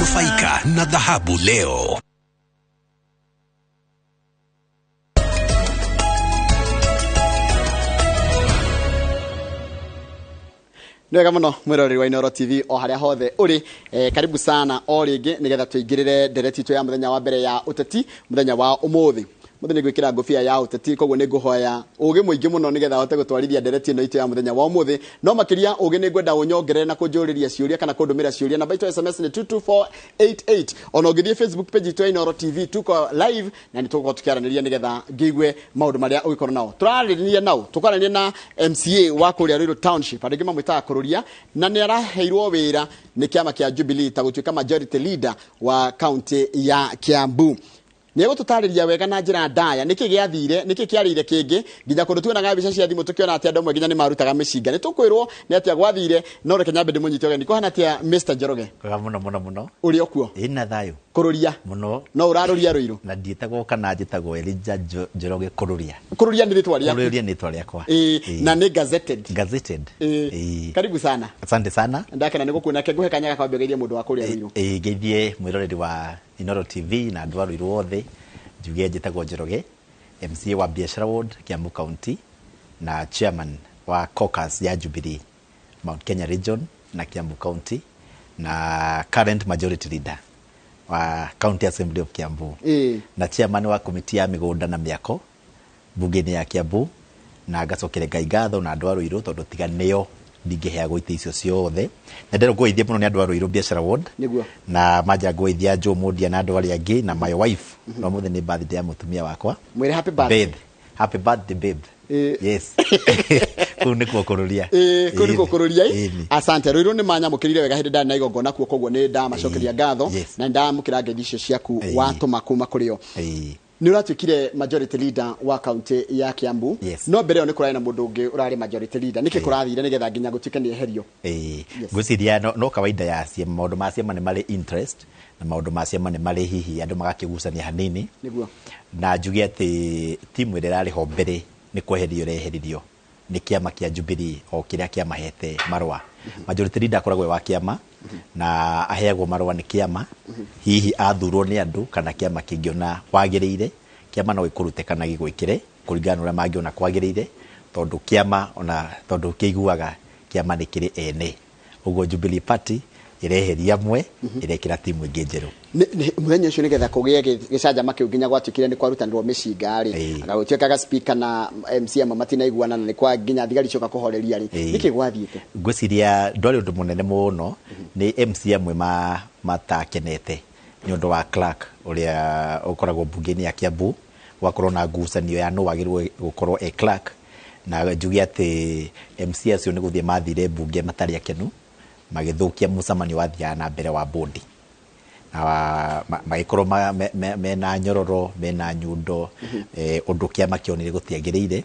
Nufaika na dhahabu leo. Nega muno mwiroreri wa Inooro TV o haria hothe uri karibu sana o ringi nigetha tuingirire ndereti tu ya muthenya wa mbere ya uteti muthenya wa umuthi muthenya gwikira ngofia ya uteti koguo ni nguhoya ugi muingi muno nigetha hote gutwarithia ndereti ino itu ya muthenya wa umuthi no makiria ugi ni ngwenda unyongerere na kunjuriria ciuria kana kundumira ciuria namba itu SMS ni 22488 ono ngithie Facebook page itu ya Inooro TV tuko live na nituko tukiaraniria nigetha ngigwe maundu maria ugikora nao turaraniria nao tukarania na MCA wa kuria Ruiru Township andigi Mca Kururia na ni araheirwo wira ni kiama kia Jubilee ta gutuika majority leader wa county ya Kiambu. Niego tutariria wega na njira ndaya niki giathire niki kiarire kingi nginya kundu tuonaga bica cia thimu tukiona ati andu mwe nginya ni marutaga micinga ni tukwirwo ni ati agwathire no reke nyambe ndimunyite ogeni ko hana ati Mr Njoroge kwa muno uri okuo ina thayo Kururia muno no uraruria Ruiru na ndietagwo kana njitagwo Elija Njoroge Kururia ni ritwa ria Kururia ni ritwa riakwa na ni gazetted karibu sana asante sana ndakena ni gukuna ke guhe kanyaga kwa begerie mundu wa kuria Ruiru geithie mwiroreri wa Inooro TV na andu a Ruiru othe njuge njitagwo Njoroge MCA wa Biashara Ward Kiambu County na chairman wa caucus ya Jubilee Mount Kenya Region na Kiambu County na current majority leader wa County Assembly of Kiambu na chairman wa committee ya migunda na miako bunge-ini ya Kiambu na ngacokere Ngai ngatho na andu a Ruiru tondu tiga nio ndingehea goite icio ciothe na ndero goithie muno ni andu a Ruiru Biashara Ward niguo na manja goithia Jomodia na andu aria angi na my wife no muthe ni birthday ya mutumia wakwa mwire happy birthday babe yes kuniko Kururia kuniko Kururia asante Ruiru ni manyamukirire wega hindi ndani na igongona kuo koguo ni ndamacokeria ngatho na ndamukira ngethi icio ciaku watuma kuma kurio ni uratuikire majority leader wa county ya Kiambu no mbere ni kurai na mundu ungi urari majority leader niki kurathire nigetha nginya gutuike ni eherio ngwiciria no kawaida ya cia maundu ma cia mane mari interest na maundu ma cia mane mari hihi andu magakigusania hanini niguo na njuge ati timu ire rari ho mbere ni kweherio reheririo ni kiama kia Jubilee o kiria kia mahete marwa majority leader akoragwo wa kiama na aheagwo marwa ni kiama hihi athurwo ni andu kana kiama kingiona kwagiriire kiama no ikurute kana gigwikire kuringana ura mangiona kwagiriire tondu kiama ona tondu kiiguaga kiama ni kiri ene ugo Jubilee party ireheria mwe irekira timu ingi njeru muthenya ucio nigetha kugie gicanjama kiu nginya gwatukire ni kwarutanirwo micinga ri agautuikaga speaker na MC matina iguana na ni kwa nginya thigari coka kuhoreria ri niki gwathiite ngwiciria ndwari undu munene muno ni MC amwe matakenete ni undu wa clerk uria ukoragwo bunge-ini ya Kiambu wakorwo na ngucanio ya no wagirwo gukorwo clerk na njugi ati MC acio ni guthie mathire bunge matari akenu magithukia mucamanio wathia na mbere wa bondi na magikoro mena nyororo mena nyundo undu kiama kionire gutiagiriire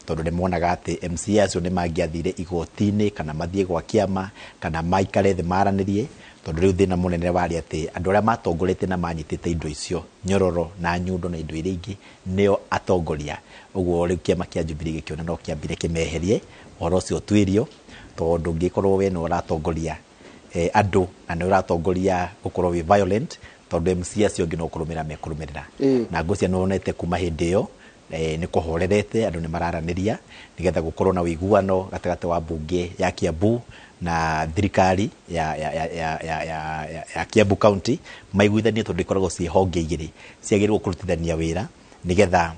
tondu ni monaga ati MC acio ni mangiathire igoti-ini kana mathie gwa kiama kana maikare the maranirie tondu riu thina munene wari ati andu aria matongorete na manyitite indo icio nyororo na nyundo na indo iria ingi nio atongoria uguo riu kiama kia Jubilee gikiona no kiambire kimeherie horo ucio twirio tondu ngikorwo we no ratongoria andu na no ratongoria gukorwo we violent tondu MC acio ngi no kurumira mekurumirira na ngucia no onete kuma hindi iyo ni kuhorerete andu ni mararaniria nigetha gukorwo na wiguano gatagate wa bunge ya Kiambu na thirikari ya Kiambu County maiguithanie tondu ikoragwo ci honge igiri ciagirwo kurutithania wira nigetha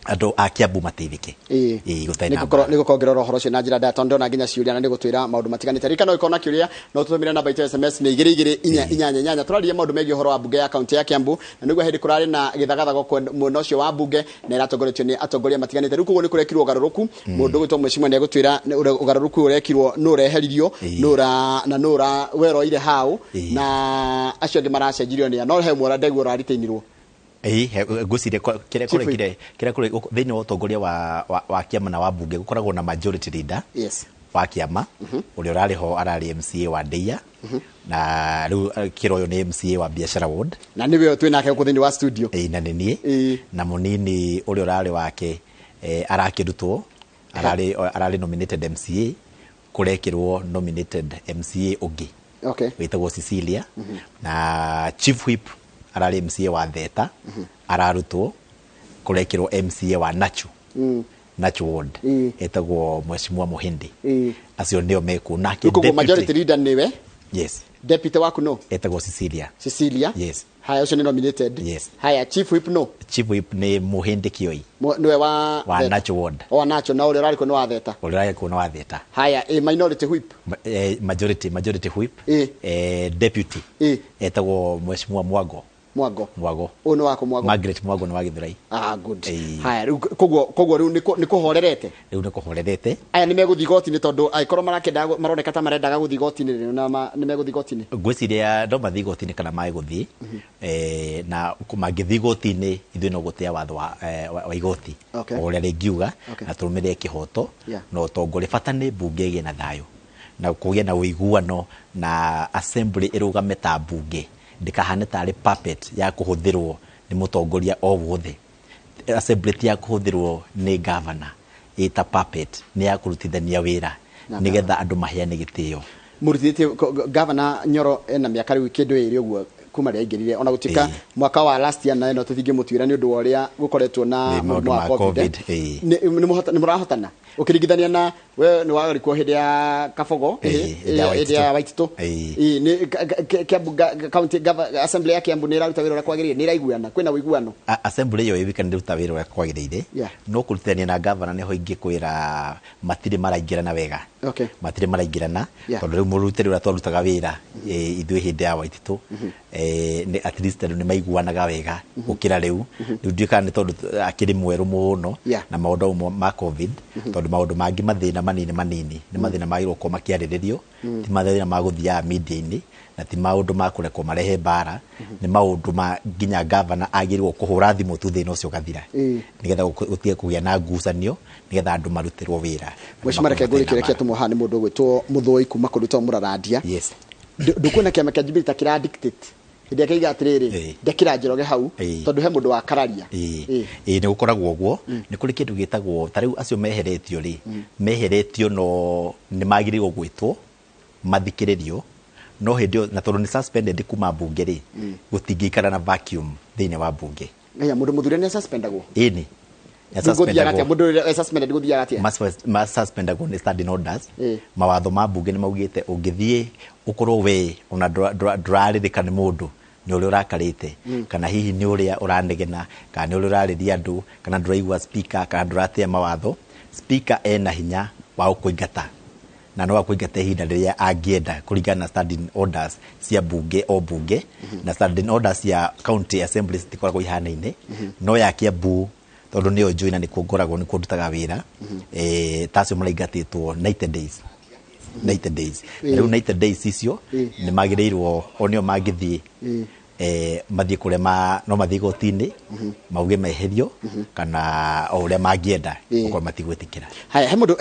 andu a Kiambu mateithike niko kongerera horo cio na njira ndaya tondu na nginya ciuria na ni gutwira maundu matiganite rika no ikona kiuria no tutumire namba itu SMS ni 2288 turaririe maundu megi horo wa bunge ya county ya Kiambu na niguo hindi kurari na githagathago mwena ucio wa bunge na iratongoretio ni atongoria matiganite riku ni kurekirwo ugaruruku mundu gwitwo mweshimwa ni gutwira ugaruruku urekirwo no reheririo nura weroire hau na acio ngi maracenjirio ni no he mwora ndegu uraritainirwo ngwiciria kire thiini wa utongoria wa kiama na wa bunge gukoragwo na majority leader wa kiama uria urari ho arari MCA wa Ndeia na riu kiroyo ni MCA wa Biashara Ward na niwe twinake ku thiini wa studio na nini na munini uria urari wake arakirutwo arari nominated MCA kurekirwo nominated MCA ungi Okay. witagwo Cecilia na chief whip arari MCA wa Theta ararutwo kurekirwo MCA wa Nachu Nachu ward etagwo Mheshimiwa Muhindi acio ndio meku nake deputy majority leader niwe yes deputy waku no etagwo Cecilia yes haya ucio ni nominated yes haya chief whip no chief whip ni Muhindi Kioi niwe wa Nachu ward o Nachu na ule rari ko no wa Theta wa Theta haya minority whip majority whip deputy etagwo Mheshimiwa Mwago uno wako Mwago Margaret Mwago ni wa Githurai good haya koguo riu niko horerete aya ni meguthi goti-ini tondu aikorwo maroneka ta marendaga guthi goti-ini na ni meguthi goti-ini ngwiciria ndo mathi goti-ini kana mai guthi na mangithi goti-ini ithuĩ no gutea watho wa igoti uria ringiuga na turumire kihoto no tongore bata ni mbunge ĩgĩe na thayũ na kũgĩa na ũiguano na assembly ĩrũgame ta mbunge ndikahane tari puppet ya kuhuthirwo ni mutongoria o wothe assembly ya kuhuthirwo ni governor ita puppet ni ya kurutithania wira nigetha andu maheane gitio murutithite governor Nyoro ena miaka riu kindu iri uguo kuma riaingirire ona gutika mwaka wa last year na eno tuthingi mutwira ni undu wa uria gukoretwo na covid ni murahotana ukiringithania na we ni wagarikwo hindi ya Kabogo hindi ya Waititu ni county assembly ya Kiambu ni raruta wira uria kwagirire ni raiguana kwina wiguano assembly iyo ibikana ruta wira uria kwagirire no kurutithania na governor niho ingikwira matiri maraingirana wega matiri maraingirana tondu riu murutiri uria twarutaga wira ithui hindi ya Waititu ni at least ni maiguanaga wega gukira riu ndika ni tondu akiri mweru muno na maundu ma covid tondu maundu mangi mathina manini ni mathina magirwo ko makiariririo ti mathina ma guthia media-ini na ti maundu ma kurekwo marehe bara ni maundu ma nginya governor agirwo kuhura thimu tu thina ucio gathira nigetha utie kugia na ngucanio nigetha andu marutirwo wira Mheshimiwa reke nguri kirekia tumuha ni mundu gwitwo Muthoi kuma kuruta Muraradia yes ndukuna kiama kia Jubilee takira dictate ndia kaiga atiriri ndekira Njoroge hau tondu he mundu wa kararia ni gukoragwo guo ni kuri kindu gitagwo tariu acio meheretio ri meheretio no ni magirirwo gwitwo mathikiririo no hindio na tondu ni suspended kuma bunge ri gutingikara na vacuum thiine wa bunge ngaya mundu muthure ni suspendagwo ni suspended guthiaga atia ma suspendagwo ni standing orders mawatho ma bunge ni maugite ungithie ukorwo we ona nduraririka ni mundu ni uri urakarite kana hihi ni uria uranegena kana ni uri urariria andu kana nduraigua speaker kana nduratia mawatho speaker ena hinya wa kuingata na no akuingata ihinda riria angienda kuringana na standing orders cia bunge o bunge na standing orders ya county assemblies tikoragwo ihanaine no ya Kiambu tondu niyo joina ni kuongoragwo ni kundutaga wira tacio maraingatitwo 90 days riu 90 days icio ni magirirwo onio magithie mathie kuria no mathie gotini mauge meherio kana o uria mangienda uko matigwetikira haya he mundu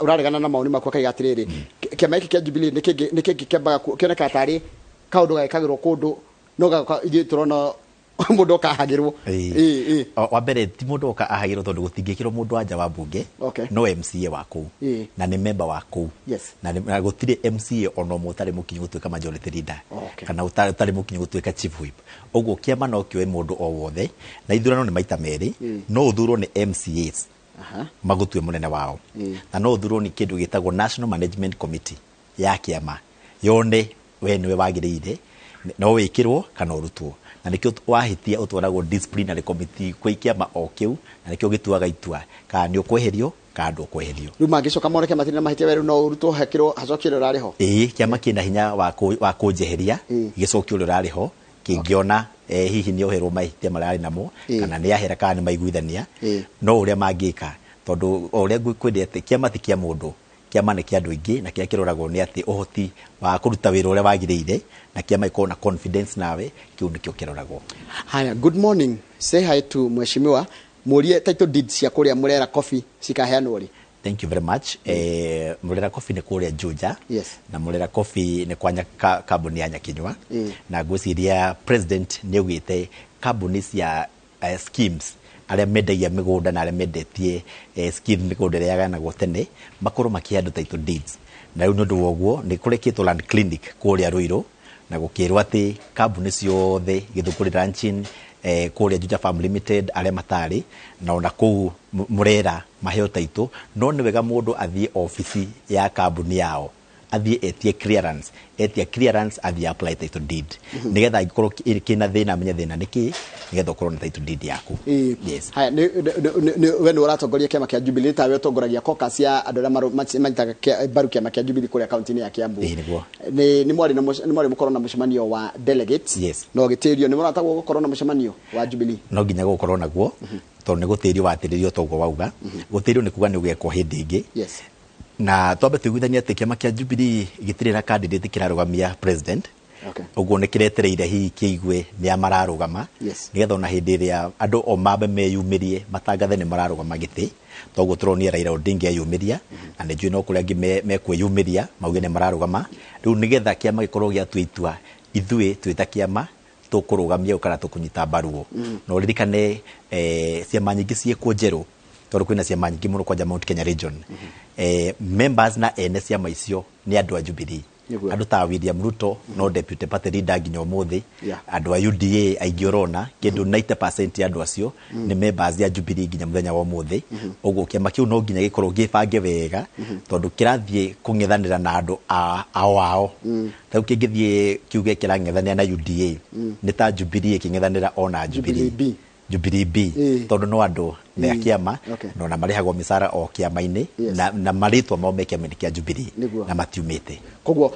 uraregana na mauni makwa kai atiriri kiama iki kia Jubilee niki kembaga kioneka tari kaundu gakagirwo kundu no gaka turona mundu kahagirwo wa mbere ti mundu kahagirwo tondu gutingikirwo mundu anja wa bunge no MCA waku na ni member waku na gutire MCA ono mutari mukinyi gutuika majority leader kana utari mukinyi gutuika chief whip uguo kiama no kioe mundu o wothe na ithurano ni maita meri no uthurwo ni MCAs magutue munene wao na no uthurwo ni kindu gitagwo National Management Committee ya kiama yone we niwe wagirire no wikirwo kana urutwo na nikio wahitia utwaragwo disciplinary committee kwikia ma okiu na nikio gituaga itua kana ni ukweherio kana ndukweherio riu mangicoka moneke matina mahitia weru no urutwo hekirwo hacokio rariho kiama kina hinya wa kunjeheria gicokio rariho kingiona hihi ni oherwo mahitia marari namo kana ni ahera kana ni maiguithania no uria mangika tondu uria ngwikwendete kiama ti kia mundu kiama ni kia andu ingi na kia kiroragwo ni ati uhoti wa kuruta wira uria wagirire na kiama iko na confidence nawe kiu nikio kiroragwo haya good morning say hi to Mheshimiwa murie title deeds cia kuria Murera Coffee cikaheanwo ri thank you very much Murera Coffee ni kuria Juja na Murera Coffee ni kwanya kambuni ya Nyakinywa na ngwiciria president ni ugite kambuni cia schemes aria mendagia migunda na aria mendetie scheme migunda ria yaganagwo tene makorwo makiandå title deeds na riu nundu woguo ni kureketwo land clinic kuria Ruiru na gukirwo ati kambuni ciothe Githunguri Ranching kuria Juja Farm Limited aria matari na ona kuu Murera maheo title no ni wega mundu athie ofisi ya kambuni yao athie etie clearance athie apply title deed nigetha ikorwo kina thina menye thina niki nigetha ukorwo na title deed yaku. Yes, haya ni we ni uratongoria kiama kia Jubilee tawe utongoragia caucus ya andu aria manyitaga baru kiama kia Jubilee kuria kaunti ya Kiambu. Ni mwari mukorwo na mucemanio wa delegates. Yes. No gitirio ni muratagwo gukorwo na mucemanio wa Jubilee. No nginya gukorwo naguo tondu ni gutirio watiririo toguo wauga gutirio ni kuga ni ugekwo hindi ingi. Yes. Na twambe tuiguithania ati kiama kia Jubilee gitire na candidate kirarugamia president. Okay. Uguo ni kiretereire hihi kiigwe ni amararugama. Yes. Nigetha ona hindi ria andu o mambe meyumirie matangathe ni mararugama giti toguo turonia Raila Odinga eyumiria na ni njui no kuria angi mekwiyumiria mauge ni mararugama riu nigetha kiama gikorwo giatua itua ithui twita kiama tukurugamia ukara tukunyita baruo no ririkane ciama nyingi ciekwo njeru tondu kwina ciama nyingi muno kwa Mount Kenya region members na ene ciama icio ni andu a Jubilee andu ta William Ruto no deputy party leader nginya umuthi andu a UDA aingi urona kindu 90% ya andu acio ni members ya Jubilee nginya muthenya wa umuthi uguo kiama kiu no nginya gikorwo gibange wega tondu kirathie kung'ethanira na andu ao tau kingithie kiuge kirang'ethanira na UDA ni ta Jubilee king'ethanira ona Jubilee B tondu no andu me kiama no na marihagwo misara o kiama-ini na maritwa mao me kiama kia Jubilee na matiumite koguo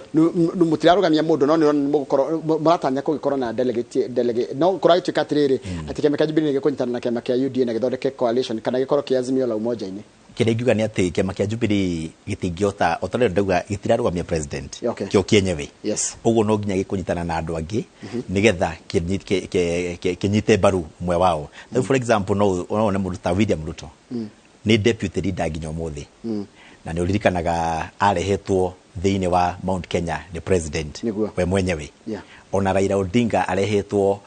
mutirarugamia mundu no ni mugukorwo muratanya kugikorwo na delegate no kuragituika atiriri ati kiama kia Jubilee gikunyitana na kiama kia UDA na githondeke coalition kana gikorwo kia Azimio la Umoja-ini kire ngiuga ni ati kiama kia Jubilee gitingiota otorero ndauga gitirarugamia president kio kienyewe uguo no nginya gikunyitana na andu angi nigetha kinyite baru mwe wao for example no ne mundu ta William Ruto ni deputy leader nginya umuthi na ni uririkanaga arehetwo thiini wa Mount Kenya ni president we mwenyewe ona Raila Odinga arehetwo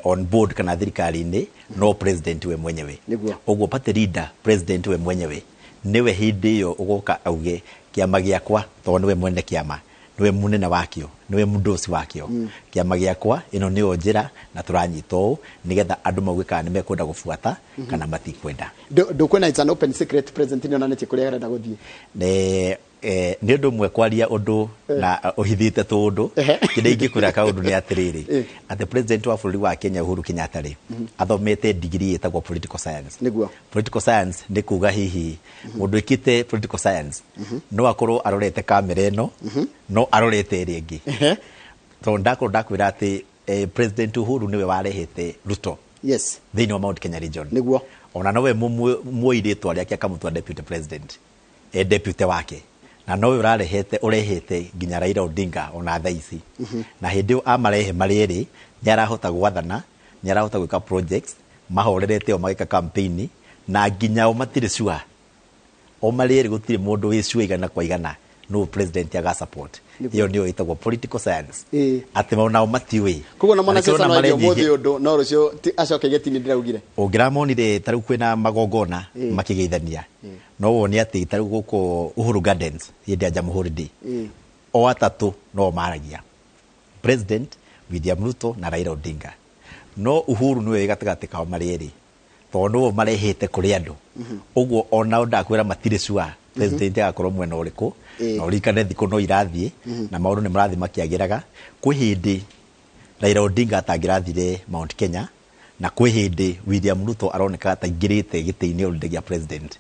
on board kana thirikari-ini no president we mwenyewe uguo party leader president we mwenyewe niwe hindi yo ugoka auge kiama giakwa to niwe mwene kiama niwe munene wakio niwe mundosi wakio kiama giakwa ino ni onjira na turanyito nigetha andu maugika ni mekwenda gufuata kana matikwenda ndukwena it's an open secret president ni onanete kuria arenda guthie ni undu mwe kwaria undu na uhithite tundu kinde ingikwira ka undu ni atiriri ati president wa bururi wa Kenya Uhuru Kenyatta ri athomete degree etagwo political science political science ni kuga hihi mundu ikite political science no akorwo arorete kamera eno no arorete iri ingi to ndakwira ati president Uhuru niwe warehete Ruto thiini wa Mount Kenya region ona nowe muiritwa riake akamutwa deputy president deputy wake na no urehete nginya Raila Odinga ona thaici na hindi amarehe mariri ni arahota gwathana ni arahota gwika projects mahorerete o magika campaign na nginya o matire sure o mariri gutire mundu wi sure igana kwa igana no president aga support hiyo ndio itagwo political science ati mauna matiwi kugo na mwana sasa no ndio muthi undu no rucio acoke getini ndiraugire ungiramonire taru kwina magongona makigeithania no woni ati taru guko Uhuru Gardens yende Jamhuri Day o atatu no maragia president William Ruto na Raila Odinga no Uhuru niwe gatagati ka mariri tondu marehete kuri andu uguo ona ndakwira matire sure president agakorwo mwena uriku na urikane thiku no irathie na maundu ni marathi makiagiraga kwi hindi Raila Odinga atangirathire Mount Kenya na kwi hindi William Ruto aroneka ataingirite giti-ini urundegia president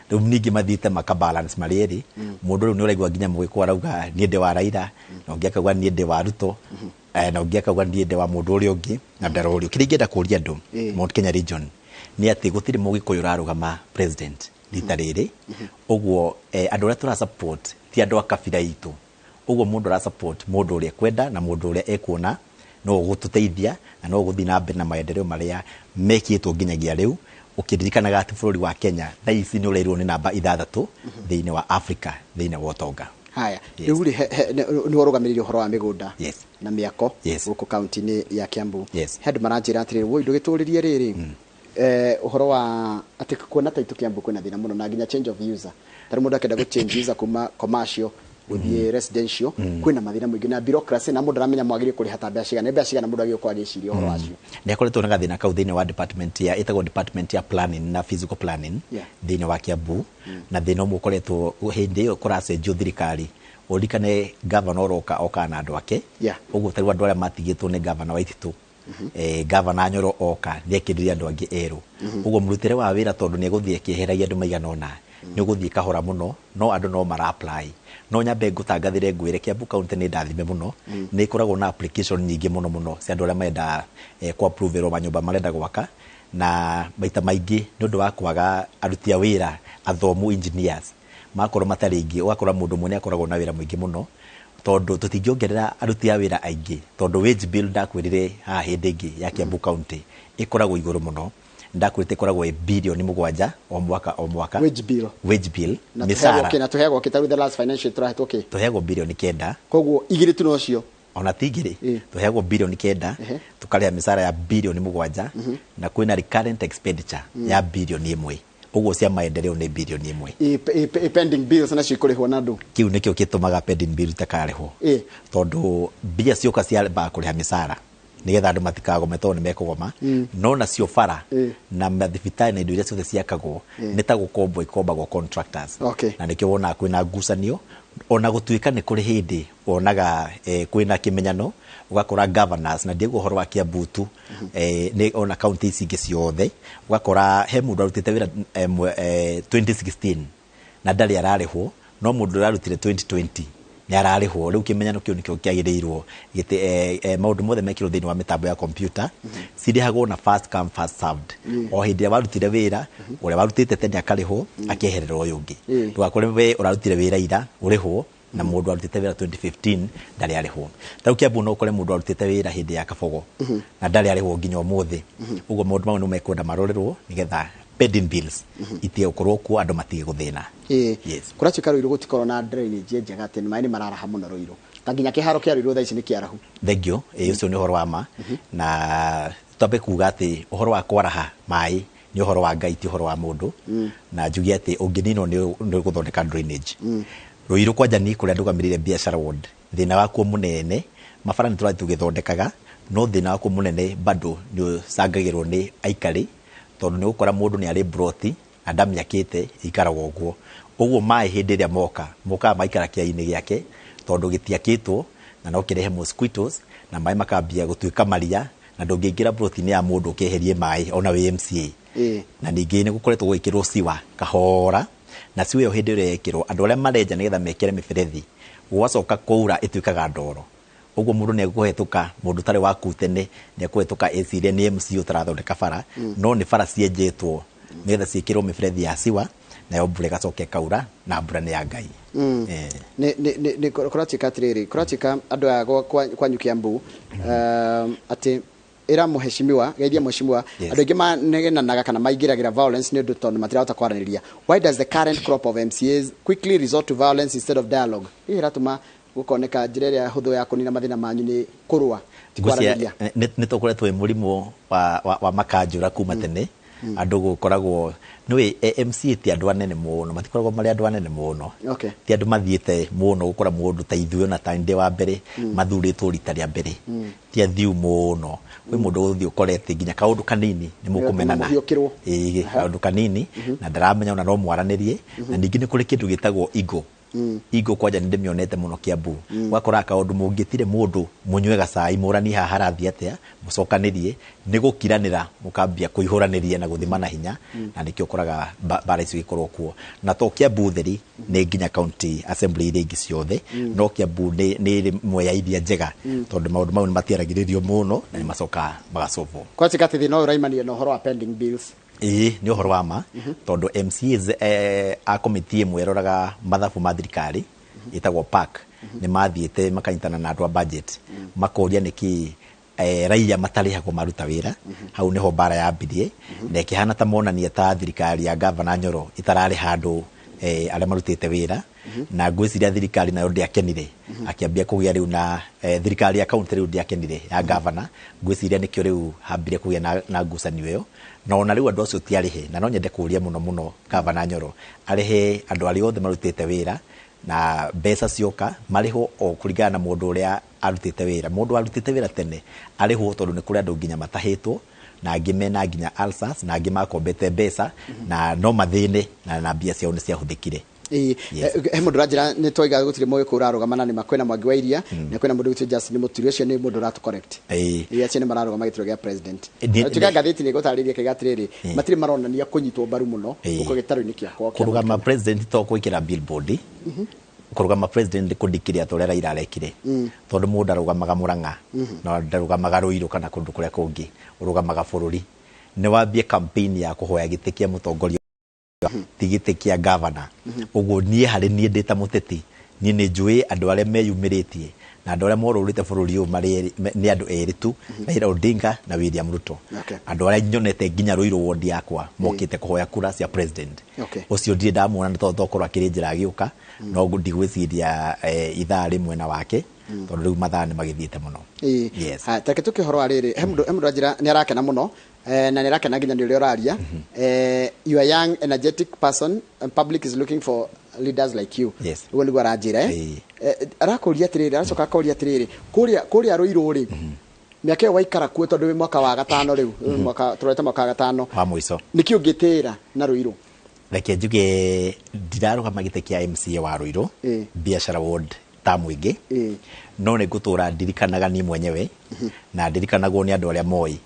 riu ningi mathite makabalance mariri mundu riu ni uraigua nginya mwiko arauga niende wa Raila na ungiakagwa niende wa Ruto na ungiakagwa niende wa mundu uri ungi na ndarori kiringenda kuria andu Mount Kenya region ni ati gutire mugikuyu rarugama president litariri uguo andu ria tura support ti andu akabira itu uguo mundu ra support mundu uri kwenda na mundu uri ekuona no gututeithia na no guthi na mbere na maendeleo maria mekitwo nginyagia riu ukiririkanaga ati bururi wa Kenya thaici ni ureirwo ni namba 6 thiini wa Africa thiini wa utonga haya riu ni urugamirio horo wa migunda na miako guku county ni ya Kiambu head manager atire wo ndugituririe riri uhoro wa ati kuona taitu Kiambu kwina thina muno na nginya change of user tari mundu akenda go change user kuma commercial uthie residential kwina mathina mwingi na bureaucracy na mundu ramenya mwagiri kuri hata mbia cigana mundu agio kwagiciria uhoro wacio ni akoretwo na gathina kau thini wa department ya itagwo department ya planning na physical planning thini wa Kiambu na thina umwe ukoretwo hindi iyo kuracenjio thirikari urikane governor oka na andu ake uguo tari andu aria matigitwo ni governor wa Ititu governor Nyoro oka niekiriria andu angi eru uguo murutire wa wira tondu ni guthie kiheragia andu maigana ona ni guthie kahora muno no andu no mara apply no nyambe ngutangathire ngwire Kiambu county ni ndathime muno ni ikoragwo na application nyingi muno cia andu aria menda ku approve ro manyumba marenda gwaka na maita maingi ni undu wa kwaga aruti a wira athomu engineers makorwo matari ingi ugakora mundu mwe ni akoragwo na wira mwingi muno tondu tutingiongerera aruti a wira aingi tondu wage bill ndakwirire ha hindi ingi ya Kiambu county ikoragwo iguru muno ndakwirite ikoragwo bilioni 7 o mwaka wage bill misara na tuhegwo kitaru the last financial track tuhegwo bilioni 9 koguo igiri tu nocio ona tigiri tuhegwo bilioni 9 tukaria misara ya bilioni 7 na kwina recurrent expenditure ya bilioni 1 uguo cia maendeleo ni bilioni 1 pending bills na cikurihwo na ndu kiu nikio gitumaga pending bill takarihwo tondu bia cioka cia ba kuriha misara nigetha andu matikagome tondu mekugoma no na cio bara na mathibitari na indo iria ciothe ciakagwo ni ta gukombo ikombagwo contractors na nikio wona kwina ngucanio ona gutuika ni kuri hindi wonaga kwina kimenyano ugakora governors na ndiego horo wa Kiambu tu ni ona county ingi ciothe ugakora he mundu arutite wira 2016 na ndari ararihwo no mundu ararutire 2020 ni ararihwo riu kimenyano kiu nikio kiagirirwo gite maundu mothe mekirwo thini wa mitambo ya computer cirihagwo na first come first served o hindi ya warutire wira uria warutite tene akarihwo akehererwo uyu ungi ndugakore we urarutire wira ira urihwo na mundu arutite wira 2015 ndari arihwo tau Kiambu no kore mundu arutite wira hindi ya kabogo na ndari arihwo nginya umuthi uguo maundu mau no mekwenda marorerwo nigetha pending bills itie ukorwo ku andu matige guthina kuratuika ruiru gutikorwo na drainage njega ati ni mai ni mararaha muno ruiru tanginya kiharo kia ruiru thaici ni kiarahu thengio ucio ni uhoro wa ma na twabe kuga ati uhoro wa kwaraha mai ni uhoro wa Ngai ti uhoro wa mundu na njugi ati unginino ni guthondeka drainage ruiru kwanja ni kuria ndugamirire biashara ward thina wakuo munene mabara ni turathi tugithondekaga no thina wakuo munene bado ni sangagirwo ni aikari tondu ni gukora mundu ni ari broti andamiakite ikaragwo uguo mai hindi ria moka maikara kia-ini giake tondu gitiakitwo na no kirehe mosquitoes na mai makambia gutuika maria na ndungiingira broti-ini ya mundu ukeherie mai ona we MCA na ningi ni gukoretwo gwikirwo siwa kahora na siwa yo hindi ria yekirwo andu aria marenja nigetha mekire miberethi gwacoka kuura ituikaga ndoro uguo mundu ni guhetuka mundu tare waku tene ni guhetuka eciria ni MCA utarathondeka bara no ni bara cienjetwo nigetha ciikirwo miberethi ya siwa na yo mbura gacoke kaura na mbura ni ya Ngai ni kuratika atiriri kuratika andu ago kwa Kiambu ati era muheshimiwa geithia muheshimiwa andu ingi manegenanaga kana maingiragira violence ni undu tondu matirahota kwaraniria why does the current crop of MCAs quickly resort to violence instead of dialogue iratuma gukoneka njira ya huthu ya kunina mathina manyu ni kurua kwaraniria ni tukoretwo murimu wa makanjura kuma tene andu gukoragwo niwe MCA ti andu anene muno matikoragwo mari andu anene muno ti andu mathiete muno gukora mundu ta ithuo na ta ndi wa mbere mathuritwo rita ria mbere ti athiu muno kwi mundu uthi ukorete nginya kaundu kanini ni mukumenana kaundu kanini na ndaramenya ona no mwaranirie na ningi ni kuri kindu gitagwo igo kwanja ndi mionete muno Kiambu wakora kaundu mungitire mundu munywega cai murani ha harathi atia mucokanirie ni gukiranira mukambia kuihuraniria na guthimana hinya na nikio koraga bara icio ikorwo kuo na to Kiambu theri ni nginya county assembly iri ingi ciothe no Kiambu ni moya iria njega tondu maundu mau ni matiaragiririo muno na ni macoka magacovo kwa tikati thino uraimania no horo wa pending bills ni uhoro wa ma tondu MCAs a committee mweroraga mathabu ma thirikari itagwo PAC ni mathiete makanyitana na andu a budget makoria niki raia matarihagwo maruta wira hau niho bara yambirie na ikihana ta monania ta thirikari ya governor Nyoro itarari handu aria marutite wira na ngwiciria thirikari nayo ndiakenire akiambia kugia riu na thirikari ya county riu ndiakenire ya governor ngwiciria nikio riu hambire kugia na ngucanio iyo na ona riu andu acio tiarihe na no nyende kuria muno governor Nyoro arihe andu ari othe marutite wira na mbeca cioka mariho o kuringana na mundu uria arutite wira mundu arutite wira tene ariho tondu ni kuri andu nginya matahitwo na angi mena nginya ulcers na angi makombete mbeca na no mathine na mbia ciao ni ciahuthikire he mundu ranjira ni twiga gutire moyo kurarugamana ni makwena mwangi wa iria ni kwena mundu gutire Justin Muturi ucio ni mundu ratu correct acio ni mararugama gitiro gia president tuga gatheti ni gutariria kigatiriri matire maronania kunyitwo mbaru muno uko gitaro-ini kiakwa kurugama president to kwikira billboard kurugama president kundikiria torera irarekire tondu mundu arugamaga Murang'a no ndarugamaga Ruiru kana kundu kuria kungi urugamaga bururi ni wambie campaign ya kuhoya gitikia mutongoria tigitikia governor uguo nie hari nie ndita muteti nie ni njui andu aria meyumiritie na andu aria morurite bururi uyu mari ni andu eri tu Raila Odinga na William Ruto andu aria nyonete nginya Ruiru ward yakwa mokite kuhoya kura cia president ucio ndire ndamuona ni tondu okorwo akiri njira agiuka no ndigwiciria ithaa rimwe na wake tondu riu mathaa ni magithiite muno yes take tukihoro ariri he mundu ranjira ni arakena muno na ni arakena nginya ni uria uraria you are young energetic person and public is looking for leaders like you ugo ni gwaranjira arakuria atiriri aracoka akuria atiriri kuria Ruiru ri miaka yo waikara kuo tondu wi mwaka wa gatano riu mwaka turete mwaka wa gatano wa mwiso nikio ngitira na Ruiru reke njuge ndirarugama gite kia MCA wa Ruiru biashara ward ta mwingi no ni gutura ndirikanaga ni mwenyewe na ndirikanagwo ni andu aria moi